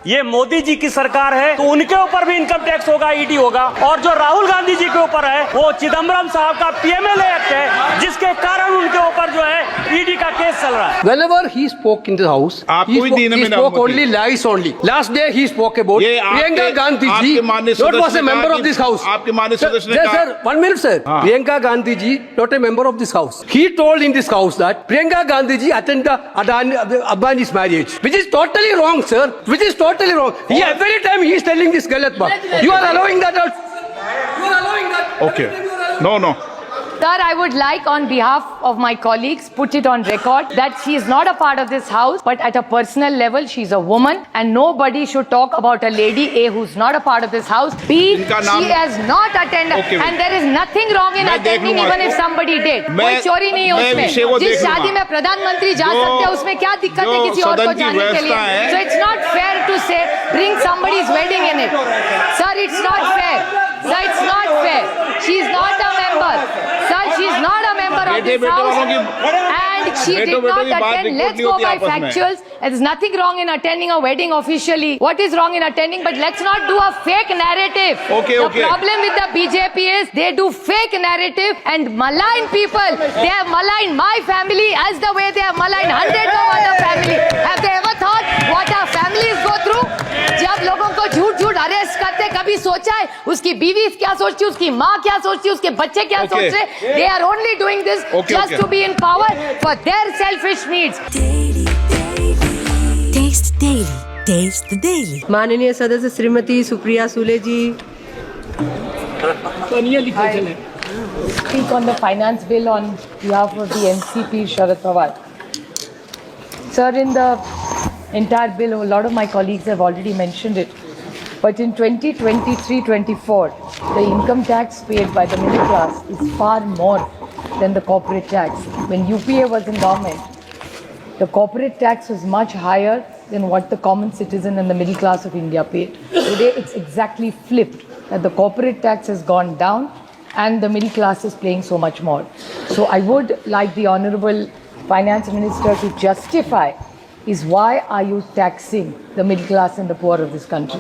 ये मोदी जी की सरकार है तो उनके ऊपर भी इनकम टैक्स होगा, ईडी होगा। और जो राहुल गांधी जी के ऊपर है वो चिदम्बरम साहब का पीएमएलए एक्ट है, जिसके कारण उनके ऊपर जो है ईडी का केस चल रहा है। Whenever he spoke in the house, he spoke only lies only. Last day he spoke about Priyanka Gandhi ji, not was a member of this house. आपके माननीय सदस्य ने Sir, कहा, sir, 1 minute, sir. Priyanka Gandhi ji, not a member of this house. He told in this house that Priyanka Gandhi ji attended Adani's marriage, which is totally wrong, sir. Which is totally wrong. He, every time he is telling this galat baat. You are allowing that. You are allowing that. Okay. No. Sir, I would like on behalf of my colleagues put it on record that she is not a part of this house, but at a personal level she is a woman and nobody should talk about a lady A who's not a part of this house. B, she has not attended and there is nothing wrong in attending even if somebody did. कोई चोरी नहीं है उसमें. जिस शादी में प्रधानमंत्री जा सकते हैं उसमें क्या दिक्कत है किसी और को जाने के लिए? So it's not fair to say bring somebody's wedding in it. Sir, it's not fair. Sir, it's not fair. She is not a member. Sir, she is not a member of this house and she did not attend. Let's go by factuals. There is nothing wrong in attending a wedding officially. What is wrong in attending? But let's not do a fake narrative. The problem with the BJP is they do fake narrative and malign people. They have maligned my family as the way they have maligned hundreds of other families. Have they ever thought what our families go through? जब लोगों को झूठ arrest करते कभी सोचा है उसकी बीवी क्या सोचती है, उसकी माँ क्या सोचती है, उसके बच्चे क्या सोच रहे हैं? They are only doing this just to be in power for their selfish needs. Taste Daily. Taste the Daily. माननीय सदस्य श्रीमती सुप्रिया सुले जी. Speak on the finance bill on behalf of the NCP Sharad Pawar. Sir, in the entire bill, a lot of my colleagues have already mentioned it. But in 2023-24, the income tax paid by the middle class is far more than the corporate tax. When UPA was in government, the corporate tax was much higher than what the common citizen and the middle class of India paid. Today, it's exactly flipped, that the corporate tax has gone down and the middle class is paying so much more. So I would like the Honorable Finance Minister to justify is why are you taxing the middle class and the poor of this country?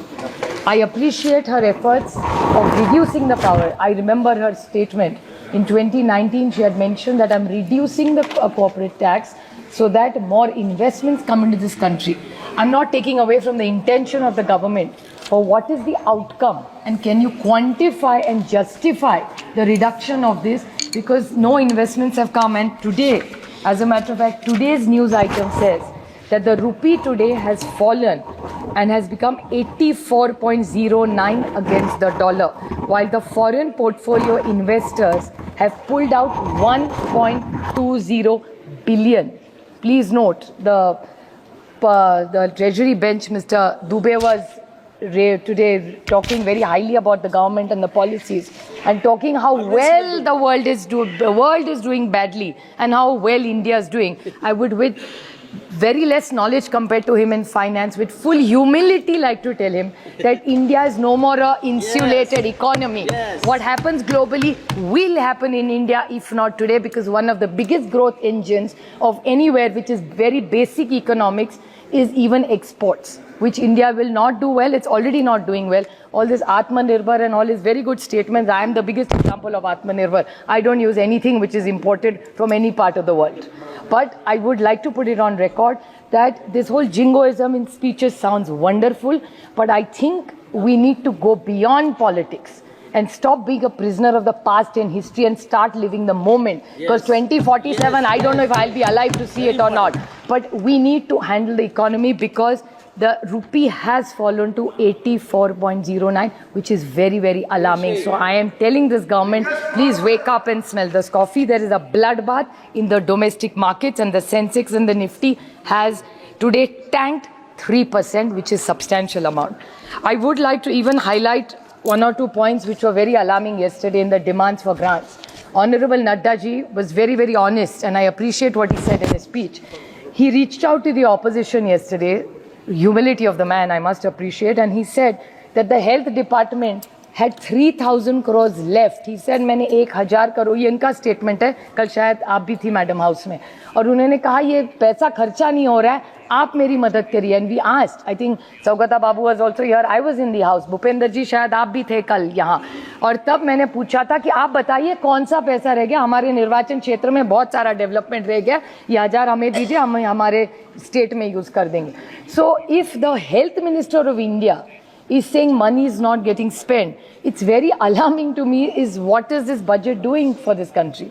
I appreciate her efforts of reducing the power. I remember her statement in 2019. She had mentioned that I'm reducing the corporate tax so that more investments come into this country. I'm not taking away from the intention of the government, but what is the outcome? And can you quantify and justify the reduction of this? Because no investments have come, and today, as a matter of fact, today's news item says that the rupee today has fallen and has become 84.09 against the dollar, while the foreign portfolio investors have pulled out 1.20 billion. Please note, the Treasury bench, Mr. Dubey, was today talking very highly about the government and the policies and talking how well the world is doing badly and how well India is doing. I would, with very less knowledge compared to him in finance, with full humility like to tell him that India is no more a insulated economy. What happens globally will happen in India, if not today, because one of the biggest growth engines of anywhere, which is very basic economics, is even exports, which India will not do well. It's already not doing well. All this Atmanirbhar and all his very good statements. I am the biggest example of Atmanirbhar. I don't use anything which is imported from any part of the world. But I would like to put it on record that this whole jingoism in speeches sounds wonderful, but I think we need to go beyond politics and stop being a prisoner of the past and history and start living the moment. Because 2047, I don't know if I'll be alive to see it or not. But we need to handle the economy because the rupee has fallen to 84.09, which is very, very alarming. So I am telling this government, please wake up and smell this coffee. There is a bloodbath in the domestic markets, and the Sensex and the Nifty has today tanked 3%, which is substantial amount. I would like to even highlight one or two points which were very alarming yesterday in the demands for grants. Honorable Nadda ji was very, very honest, and I appreciate what he said in his speech. He reached out to the opposition yesterday, humility of the man I must appreciate, and he said that the health department had 3,000 crores left. He said मैंने 1,000 करोड़, ये इनका statement है, कल शायद आप भी थी madam house में, और उन्होंने कहा ये पैसा खर्चा नहीं हो रहा है, आप मेरी मदद करिए. And we asked, I think Saugata Babu was also here, I was in the house, Bhupendra ji शायद आप भी थे कल यहाँ, और तब मैंने पूछा था कि आप बताइए कौन सा पैसा रह गया, हमारे निर्वाचन क्षेत्र में बहुत सारा डेवलपमेंट रह गया, ये 1,000 हमें दीजिए, हम हमारे स्टेट में यूज कर देंगे. So if the health minister of India is saying money is not getting spent, it's very alarming to me. Is what is this budget doing for this country?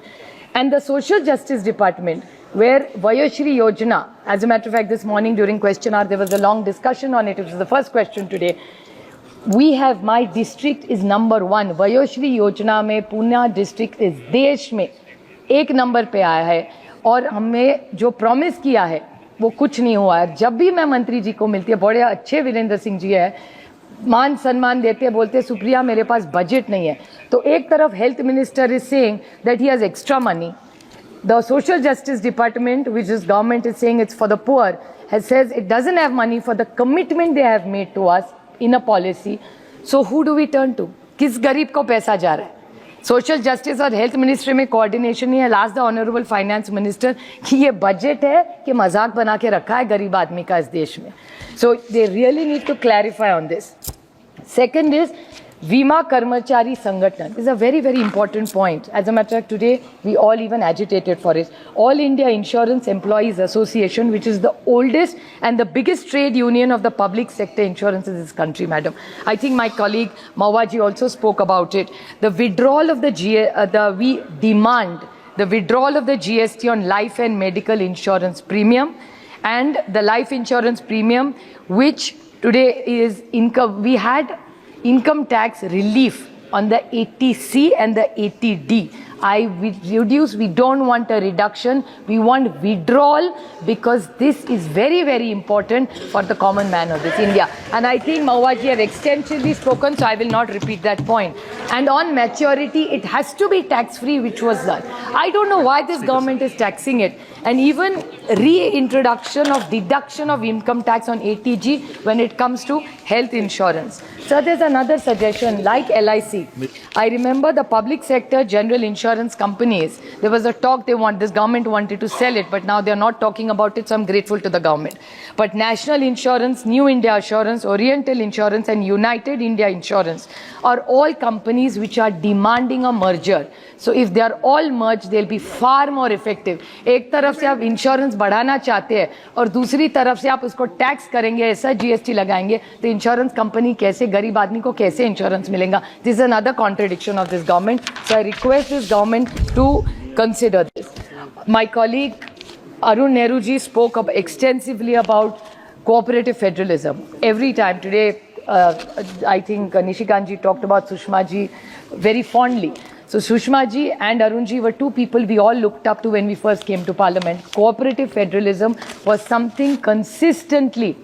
And the Social Justice Department, where Vayashri Yojana, as a matter of fact, this morning during question hour, there was a long discussion on it. It was the first question today. We have, my district is number 1. Vayashri Yojana में Pune district is देश में 1 number पे आया है, और हमें जो promise किया है वो कुछ नहीं हुआ है. जब भी मैं मंत्री जी को मिलती है, बड़े अच्छे वीरेंद्र सिंह जी है, मान सम्मान देते, बोलते सुप्रिया मेरे पास बजट नहीं है. तो एक तरफ health minister is saying that he has extra money, the social justice department which is government is saying it's for the poor has says it doesn't have money for the commitment they have made to us in a policy. So who do we turn to? किस गरीब को पैसा जा रहा है? Social justice और health ministry में coordination नहीं है. Last the honourable finance minister कि ये बजट है कि मजाक बना के रखा है गरीब आदमी का इस देश में. So they really need to clarify on this. Second is Vima Karmachari Sangathan. This is a very, very important point. As a matter of fact, today we all even agitated for it. All India Insurance Employees Association, which is the oldest and the biggest trade union of the public sector insurance in this country, madam. I think my colleague Mawaji also spoke about it. The withdrawal of we demand the withdrawal of the GST on life and medical insurance premium, and the life insurance premium, which today is income. We had income tax relief on the 80C and the 80D. We don't want a reduction, we want withdrawal, because this is very, very important for the common man of this India. And I think Mawaji have extensively spoken, so I will not repeat that point. And on maturity, it has to be tax-free, which was done. I don't know why this government is taxing it. And even reintroduction of deduction of income tax on ATG when it comes to health insurance. So there's another suggestion, like LIC. I remember the public sector general insurance companies, there was a talk this government wanted to sell it, but now they're not talking about it, so I'm grateful to the government. But National Insurance, New India Assurance, Oriental Insurance and United India Insurance are all companies which are demanding a merger. So if they are all merged, they'll be far more effective. एक तरफ से आप insurance बढ़ाना चाहते हैं और दूसरी तरफ से आप उसको टैक्स करेंगे, ऐसा जीएसटी लगाएंगे, तो इंश्योरेंस कंपनी कैसे, गरीब आदमी को कैसे इंश्योरेंस मिलेगा? This is another contradiction of this government. So I request this government to consider this. My colleague Arun Nehru ji spoke extensively about cooperative federalism. Every time today, I think Nishikant ji talked about Sushma ji very fondly. So Sushma ji and Arun ji were two people we all looked up to when we first came to Parliament. Cooperative federalism was something consistently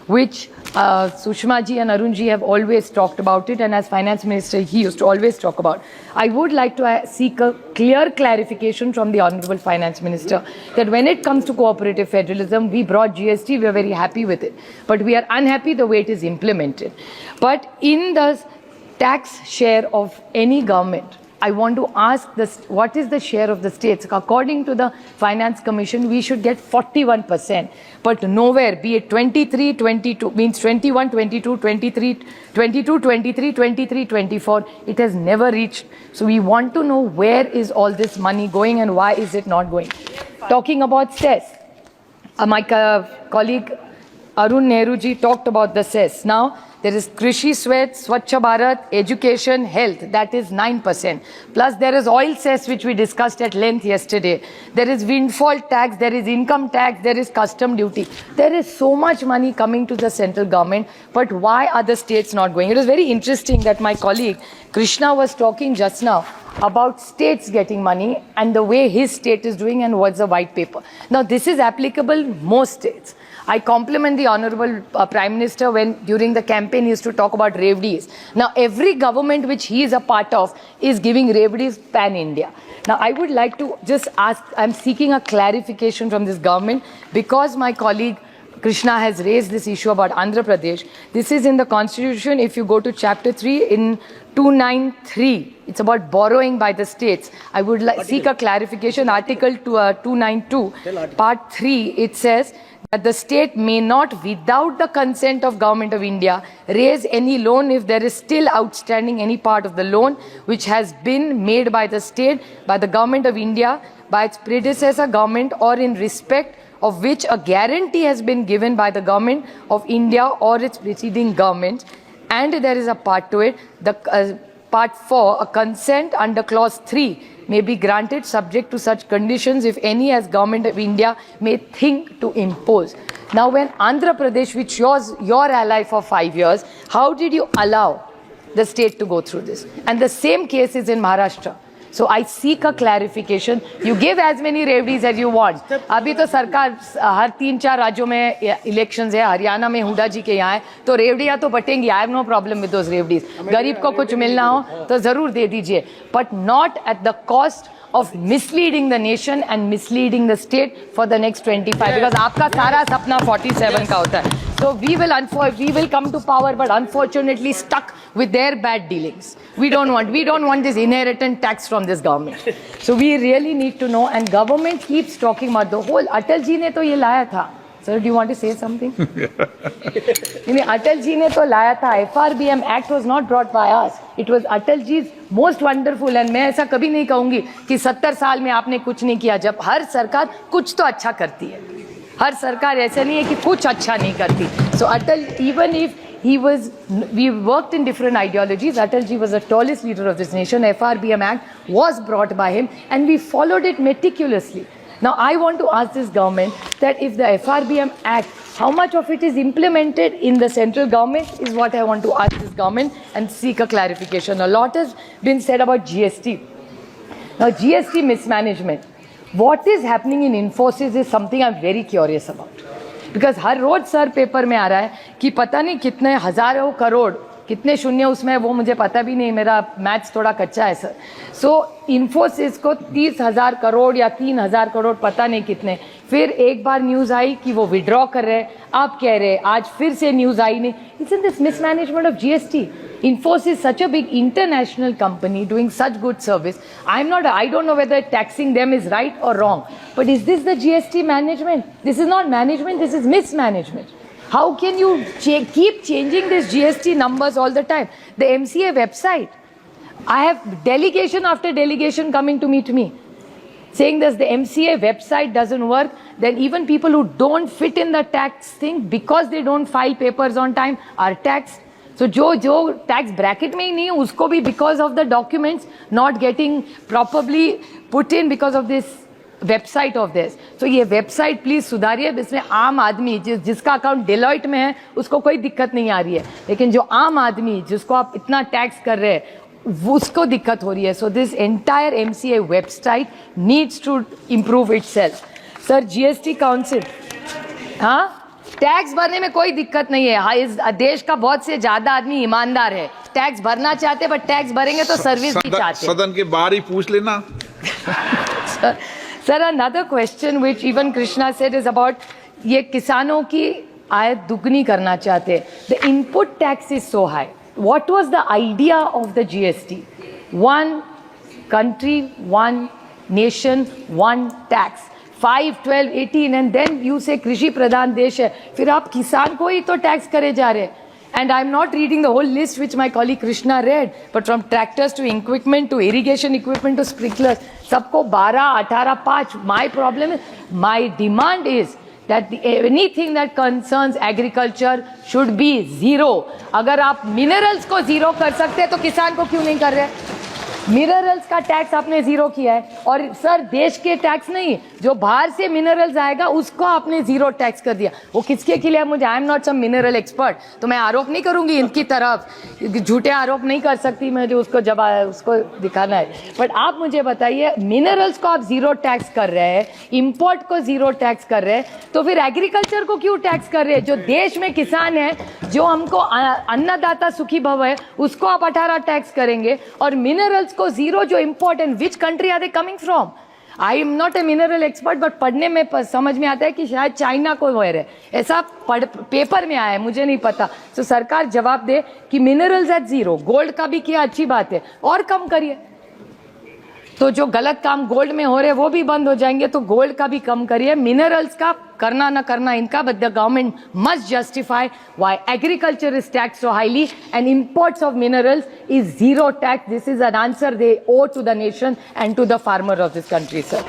which Sushma ji and Arun ji have always talked about it, and as finance minister he used to always talk about. I would like to seek a clear clarification from the honorable finance minister that when it comes to cooperative federalism, we brought GST, we are very happy with it, but we are unhappy the way it is implemented. But in the tax share of any government, I want to ask this, what is the share of the states? According to the Finance Commission, we should get 41%. But nowhere, be it 23, 22, means 21, 22, 23, 22, 23, 23, 24, it has never reached. So we want to know where is all this money going and why is it not going. Talking about cess, my colleague Arun Nehru ji talked about the cess. Now, there is Krishi Swet, Swachh Bharat, education, health, that is 9%. Plus there is oil cess, which we discussed at length yesterday. There is windfall tax, there is income tax, there is custom duty. There is so much money coming to the central government, but why are the states not going? It was very interesting that my colleague Krishna was talking just now about states getting money and the way his state is doing and what's the white paper. Now this is applicable most states. I compliment the Honorable Prime Minister when during the campaign he used to talk about Revdis. Now every government which he is a part of is giving Revdis pan-India. Now I would like to just ask, I'm seeking a clarification from this government because my colleague Krishna has raised this issue about Andhra Pradesh. This is in the Constitution. If you go to Chapter 3 in 293, it's about borrowing by the states. I would seek a clarification. Article 292, Part 3, it says that the state may not, without the consent of Government of India, raise any loan if there is still outstanding any part of the loan which has been made by the state, by the Government of India, by its predecessor government, or in respect of which a guarantee has been given by the Government of India or its preceding government. And there is a part to it, Part 4, a consent under Clause 3 may be granted subject to such conditions, if any, as Government of India may think to impose. Now, when Andhra Pradesh, which was your ally for 5 years, how did you allow the state to go through this? And the same case is in Maharashtra. So I seek a clarification. You give as many रेवड़ीज as you want. अभी तो सरकार हर 3-4 राज्यों में elections है. हरियाणा में हुडा जी के यहाँ है, तो रेवड़ियाँ तो बटेंगी. I have no problem with those रेवड़ीज. गरीब को कुछ मिलना हो तो जरूर दे दीजिए, but not at the cost of misleading the nation and misleading the state for the next 25. Because आपका सारा सपना 47 का होता है. So we will come to power, but unfortunately stuck with their bad dealings. We don't want this inheritance tax from this government. So we really need to know, and government keeps talking about the whole. Atal ji ने तो ये लाया था. Sir, do you want to say something? Atal ji ने तो लाया था. FRBM Act was not brought by us. It was Atal ji's most wonderful, and मैं ऐसा कभी नहीं कहूँगी कि 70 साल में आपने कुछ नहीं किया. जब हर सरकार कुछ तो अच्छा करती है. हर सरकार ऐसा नहीं है कि कुछ अच्छा नहीं करती. So Atal, even if we worked in different ideologies, Atal ji was the tallest leader of this nation. FRBM Act was brought by him, and we followed it meticulously. Now I want to ask this government that if the FRBM Act, how much of it is implemented in the central government is what I want to ask this government and seek a clarification. A lot has been said about GST. Now GST mismanagement. What is happening in Infosys is something I'm very curious about. Because हर रोज sir paper में आ रहा है कि पता नहीं कितने हजारों करोड़, कितने शून्य उसमें है, वो मुझे पता भी नहीं, मेरा मैथ्स थोड़ा कच्चा है सर. सो इन्फोसिस को 30,000 करोड़ या 3,000 करोड़, पता नहीं कितने. फिर एक बार न्यूज़ आई कि वो विड्रॉ कर रहे हैं, आप कह रहे हैं, आज फिर से न्यूज़ आई नहीं. Isn't this mismanagement of GST? Infosys, such a big international company doing such good service. I don't know whether taxing them is right or wrong. But is this the GST management? This is not management, this is mismanagement. How can you keep changing these GST numbers all the time? The MCA website, I have delegation after delegation coming to meet me, saying that the MCA website doesn't work. Then even people who don't fit in the tax thing because they don't file papers on time are taxed. So जो tax bracket में ही नहीं है, उसको भी because of the documents not getting properly put in because of this website of this. So ये website please सुधारिए. इसमें आम आदमी जिसका अकाउंट Deloitte में है उसको कोई दिक्कत नहीं आ रही है, लेकिन जो आम आदमी जिसको आप इतना टैक्स कर रहे हैं उसको दिक्कत हो रही है. So this entire MCA website needs to improve itself. Sir, GST Council, हाँ, टैक्स भरने में कोई दिक्कत नहीं है. इस देश का बहुत से ज्यादा आदमी ईमानदार है, टैक्स भरना चाहते, बट टैक्स भरेंगे तो सर्विस भी चाहते. सदन के बाहर ही पूछ लेना. Sir, another question which even Krishna said is about ये किसानों की आय दुगनी करना चाहते. The input tax is so high. What was the idea of the GST? One country, one nation, one tax. 5, 12, 18, and then you say कृषि प्रधान देश है, फिर आप किसान को ही तो टैक्स करे जा रहे. And I'm not reading the whole list which my colleague Krishna read, but from tractors to equipment to irrigation equipment to sprinklers, सबको 12, 18, 5. My problem is, my demand is that anything that concerns agriculture should be zero. अगर आप minerals को zero कर सकते हैं तो किसान को क्यों नहीं कर रहे? मिनरल्स का टैक्स आपने जीरो किया है, और सर देश के टैक्स नहीं, जो बाहर से मिनरल्स आएगा उसको आपने जीरो टैक्स कर दिया. वो किसके खिलाफ है? मुझे, I am not some mineral expert, तो मैं आरोप नहीं करूंगी इनकी तरफ, झूठे आरोप नहीं कर सकती मैं, जो उसको जब उसको दिखाना है. बट आप मुझे बताइए, मिनरल्स को आप जीरो टैक्स कर रहे हैं, इंपोर्ट को जीरो टैक्स कर रहे हैं, तो फिर एग्रीकल्चर को क्यों टैक्स कर रहे हैं? जो देश में किसान है, जो हमको अन्नदाता सुखी भव है, उसको आप 18 टैक्स करेंगे, और मिनरल्स को जीरो जो import, and which country are they coming from? I am not a mineral expert, but पढ़ने में समझ में आता है कि शायद चाइना को वेयर है, ऐसा पेपर में आया है, मुझे नहीं पता. तो सरकार जवाब दे कि मिनरल्स एट जीरो, गोल्ड का भी किया, अच्छी बात है, और कम करिए. तो जो गलत काम गोल्ड में हो रहे हैं वो भी बंद हो जाएंगे, तो गोल्ड का भी कम करिए. मिनरल्स का करना ना करना इनका, but the government must justify why agriculture is tax so highly and imports of minerals is zero tax. This is an answer they owe to the nation and to the farmer of this country. Sir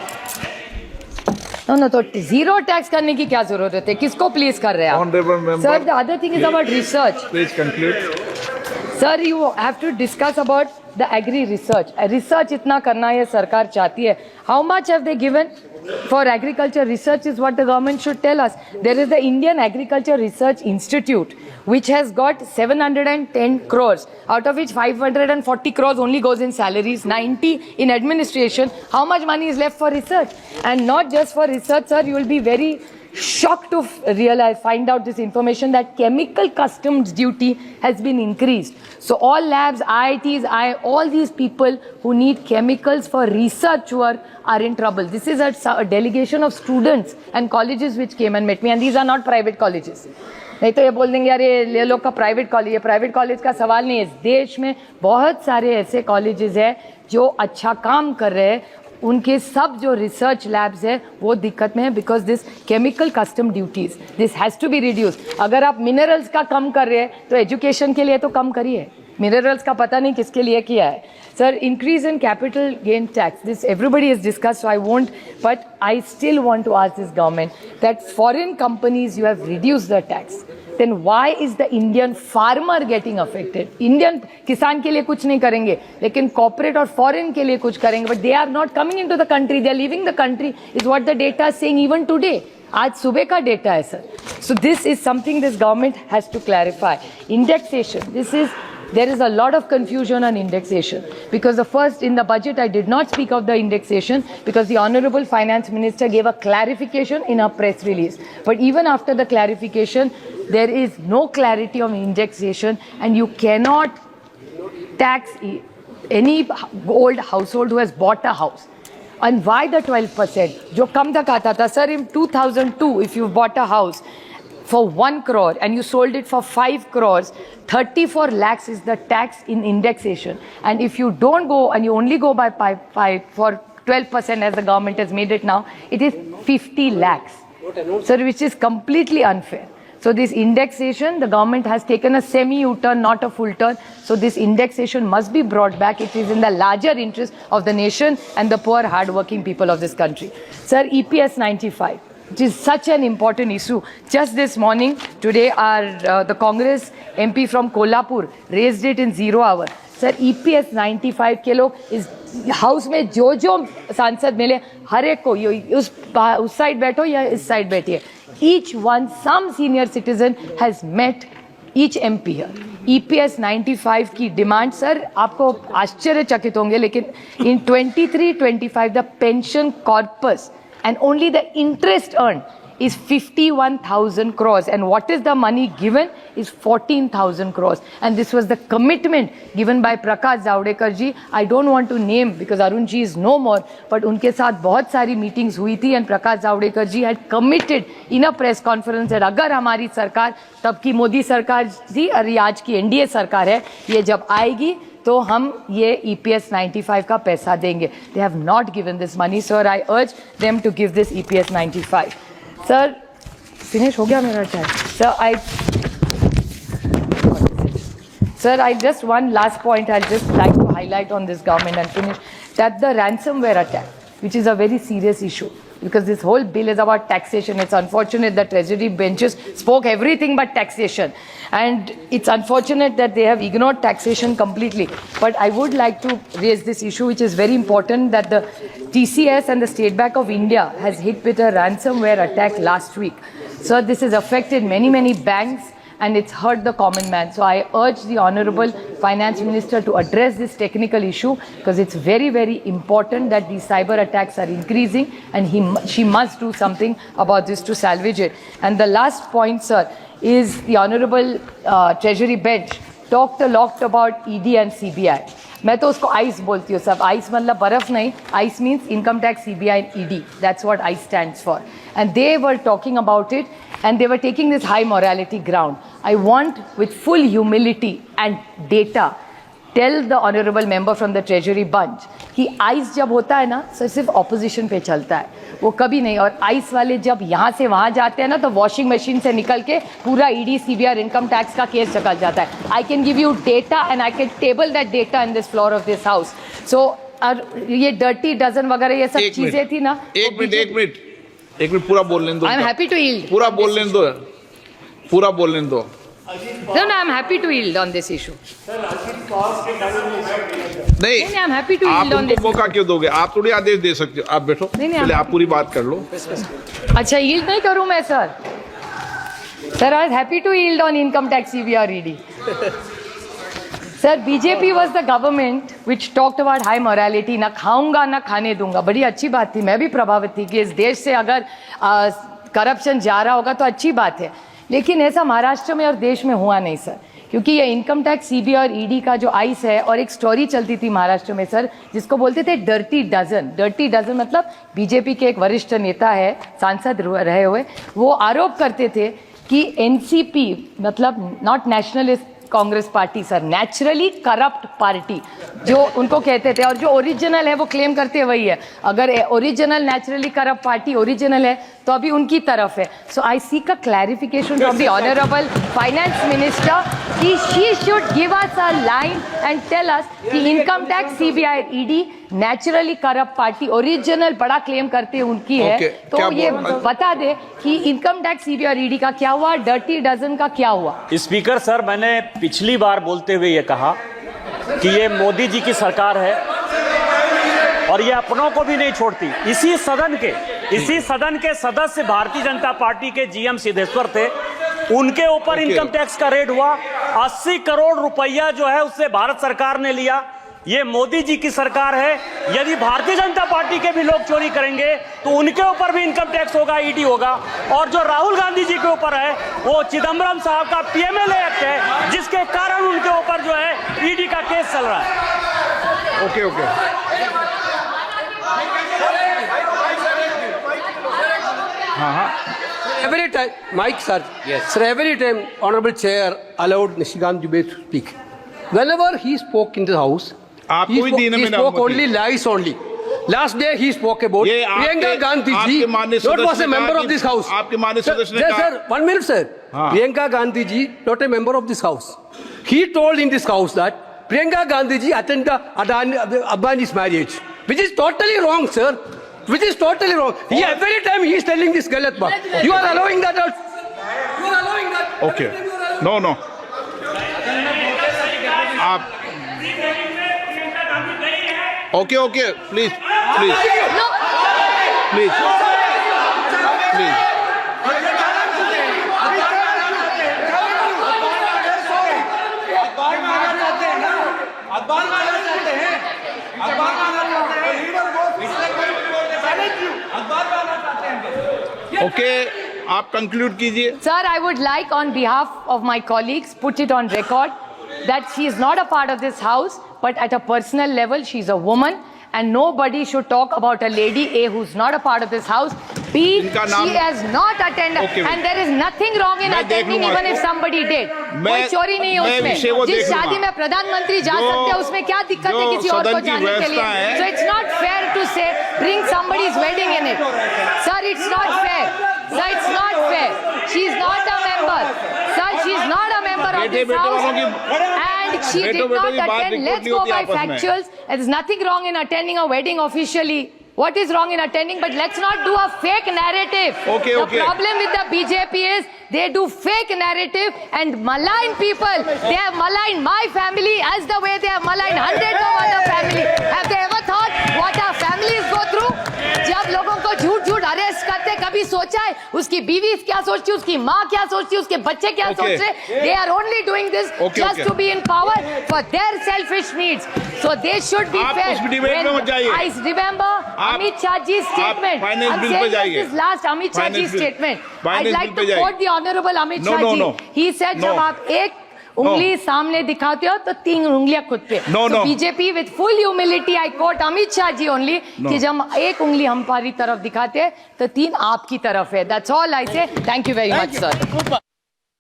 no, तो zero tax करने की क्या जरूरत है, किसको please कर रहे हैं आप? Sir the other thing is about research. Please conclude. Sir you have to discuss about the agri research. Research इतना करना ये सरकार चाहती है. How much have they given for agriculture research is what the government should tell us. There is the Indian agriculture research institute which has got 710 crores, out of which 540 crores only goes in salaries, 90 in administration. How much money is left for research? And not just for research, sir, you will be very shocked to find out this information that chemical customs duty has been increased. So all labs, IITs, all these people who need chemicals for research work are in trouble. This is a delegation of students and colleges which came and met me, and these are not private colleges. नहीं तो ये बोल देंगे यार ये लोग का private college, ये प्राइवेट कॉलेज का सवाल नहीं है. इस देश में बहुत सारे ऐसे कॉलेजेस हैं जो अच्छा काम कर रहे हैं, उनके सब जो रिसर्च लैब्स है वो दिक्कत में है because this chemical custom duties, this has to be reduce. अगर आप मिनरल्स का कम कर रहे हैं तो एजुकेशन के लिए तो कम करिए. मिनरल्स का पता नहीं किसके लिए किया है. Sir, increase in capital gain tax. This everybody has discussed, so I won't. But I still want to ask this government that foreign companies you have reduced the tax. Then why is the Indian farmer getting affected? Indian किसान के लिए कुछ नहीं करेंगे, लेकिन corporate और foreign के लिए कुछ करेंगे. But they are not coming into the country. They are leaving the country. Is what the data is saying even today. आज सुबह का डेटा है sir. So this is something this government has to clarify. Indexation. There is a lot of confusion on indexation because in the budget I did not speak of the indexation because the Honorable Finance Minister gave a clarification in a press release. But even after the clarification, there is no clarity on indexation, and you cannot tax any old household who has bought a house. And why the 12%? जो कम तक आता था sir, in 2002 if you bought a house for 1 crore and you sold it for 5 crores, 34 lakhs is the tax in indexation. And if you don't go and you only go by 5 for 12% as the government has made it now, it is 50 lakhs. Sir, which is completely unfair. So this indexation, the government has taken a semi-U-turn, not a full turn. So this indexation must be brought back. It is in the larger interest of the nation and the poor, hard-working people of this country. Sir, EPS 95. It is such an important issue. Just this morning, today, the Congress MP from Kolhapur raised it in 0 hour. Sir, EPS 95 के लोग इस house में जो सांसद मिले, हर एक को उस साइड बैठो या इस साइड बैठिए, each one, some senior citizen has met each MP here. EPS 95 की डिमांड सर आपको आश्चर्यचकित होंगे, लेकिन in 23-25 the pension corpus and only the interest earned is 51,000 crores, and what is the money given is 14,000 crores. And this was the commitment given by Prakash Zavadekar ji. I don't want to name because Arun ji is no more, but उनके साथ बहुत सारी meetings हुई थी, and Prakash Zavadekar ji had committed in a press conference that अगर हमारी सरकार, तब की मोदी सरकार थी और आज की NDA सरकार है, ये जब आएगी तो हम ये EPS 95 का पैसा देंगे. They have not given this money, sir. I urge them to give this EPS 95. Sir, finish हो गया मेरा time. Sir, I just one last point I'll just like to highlight on this government and finish, that the ransomware attack, which is a very serious issue, because this whole bill is about taxation. It's unfortunate that Treasury benches spoke everything but taxation, and it's unfortunate that they have ignored taxation completely. But I would like to raise this issue, which is very important, that the TCS and the State Bank of India has hit with a ransomware attack last week. So this has affected many banks, and it's hurt the common man. So I urge the Honorable Finance Minister to address this technical issue, because it's very important that these cyber attacks are increasing, and she must do something about this to salvage it. And the last point, sir, is the Honorable Treasury Bench talked a lot about ED and CBI. मैं तो उसको ice बोलती हूँ सब. Ice मतलब बर्फ नहीं. Ice means income tax, CBI and ED. That's what ICE stands for. And they were talking about it and they were taking this high morality ground. I want with full humility and data tell the honorable member from the treasury bunch कि ice जब होता है ना sir सिर्फ opposition पे चलता है, वो कभी नहीं. और आइस वाले जब यहाँ से वहाँ जाते हैं ना तो वॉशिंग मशीन से निकल के पूरा ED, CBI और इनकम टैक्स का केस निकल जाता है. I can give you data and I can table that data in this floor of this house. So ये डर्टी डजन वगैरह ये सब चीजें थी ना. एक मिनट पूरा बोल लेने दो. I am happy to yield. पूरा बोल लेने दो. No, I am happy to yield on this issue. नहीं, I am happy to आप yield on उनको this. मौका क्यों दोगे? आप थोड़ी आदेश दे सकते हो. आप बैठो, नहीं, पहले आप पूरी बात कर लो. अच्छा, yield नहीं करूं मैं sir. Sir, I was happy to yield on income tax, CBI or ED. Sir, BJP was the government which talked about high morality. ना खाऊंगा ना खाने दूंगा. बड़ी अच्छी बात थी. मैं भी प्रभावित थी कि इस देश से अगर करप्शन जा रहा होगा तो अच्छी बात है. लेकिन ऐसा महाराष्ट्र में और देश में हुआ नहीं सर, क्योंकि ये इनकम टैक्स, CBI और ED का जो आइस है. और एक स्टोरी चलती थी महाराष्ट्र में सर जिसको बोलते थे डर्टी डजन. डर्टी डजन मतलब बीजेपी के एक वरिष्ठ नेता है, सांसद रहे हुए, वो आरोप करते थे कि NCP मतलब not nationalist Congress party sir, naturally corrupt party जो उनको कहते थे. और जो ओरिजिनल है वो क्लेम करते हैं वही है. अगर original naturally corrupt party original है तो अभी उनकी तरफ है. So I seek a clarification from the honourable finance minister कि she should give us a line and tell us कि income tax, CBI, ED naturally corrupt party original बड़ा claim करते हैं उनकी है. तो ये बता दे कि इनकम टैक्स, CBI और ED का क्या हुआ, डर्टी डजन का क्या हुआ. स्पीकर सर, मैंने पिछली बार बोलते हुए ये कहा कि ये मोदी जी की सरकार है और ये अपनों को भी नहीं छोड़ती. इसी सदन के सदस्य भारतीय जनता पार्टी के GM सिद्धेश्वर थे, उनके ऊपर इनकम टैक्स का रेड हुआ. 80 करोड़ रुपया जो है उससे भारत सरकार ने लिया. ये मोदी जी की सरकार है. यदि भारतीय जनता पार्टी के भी लोग चोरी करेंगे तो उनके ऊपर भी इनकम टैक्स होगा, ED होगा. और जो राहुल गांधी जी के ऊपर है वो चिदम्बरम साहब का PMLA एक्ट है, जिसके कारण उनके ऊपर जो है ED का केस चल रहा है. ओके. हाँ. Every time, Mike sir, yes. Sir, every time Honorable Chair allowed Nishikant Dubey to speak. Whenever he spoke in the house, he spoke only lies only. Last day he spoke about Priyanka Gandhi ji, not was a member of this house. आपके माननीय सदस्य ने कहा. Sir, 1 minute sir. Priyanka Gandhi ji, not a member of this house. He told in this house that Priyanka Gandhi ji attended Adani's marriage, which is totally wrong, sir. Which is totally wrong. Every time he is telling this galat baat. You are allowing that. You are allowing that. Okay. No. आप Okay. Please. Okay, आप conclude कीजिए. Sir, I would like on behalf of my colleagues put it on record that she is not a part of this house, but at a personal level she is a woman and nobody should talk about a lady A who's not a part of this house. B, she has not attended and there is nothing wrong in attending even if somebody did. कोई चोरी नहीं है उसमें. जिस शादी में प्रधानमंत्री जा सकते हैं उसमें क्या दिक्कत है किसी और को जाने के लिए. So it's not fair to say bring somebody's wedding in it. Sir, it's not fair. Sir, it's not fair. She is not a member. Sir, she is not a member of this house. And she did not attend. Let's go by factuals. There's nothing wrong in attending a wedding officially. What is wrong in attending? But let's not do a fake narrative. Okay. The problem with the BJP is they do fake narrative and malign people. They have maligned my family as the way they have maligned hundreds of other families. Have they ever thought what our families go through? जब लोगों को झूठ arrest करते कभी सोचा है उसकी बीवी क्या सोचती है, उसकी माँ क्या सोचती है, उसके बच्चे क्या सोच रहे? They are only doing this just to be in power for their selfish needs. So they should be fair. I remember Amit Shahji's statement. I'm saying this last Amit Shahji's statement. I'd like to quote the Honorable Amit Shahji. He said जब आप एक उंगली सामने दिखाते हो तो 3 उंगलियां खुद पे। No, no. BJP with full humility I quote Amit Shah ji only कि जब एक उंगली हमारी तरफ दिखाते हैं तो 3 आपकी तरफ है। दैट्स ऑल आई से। Thank you very much sir.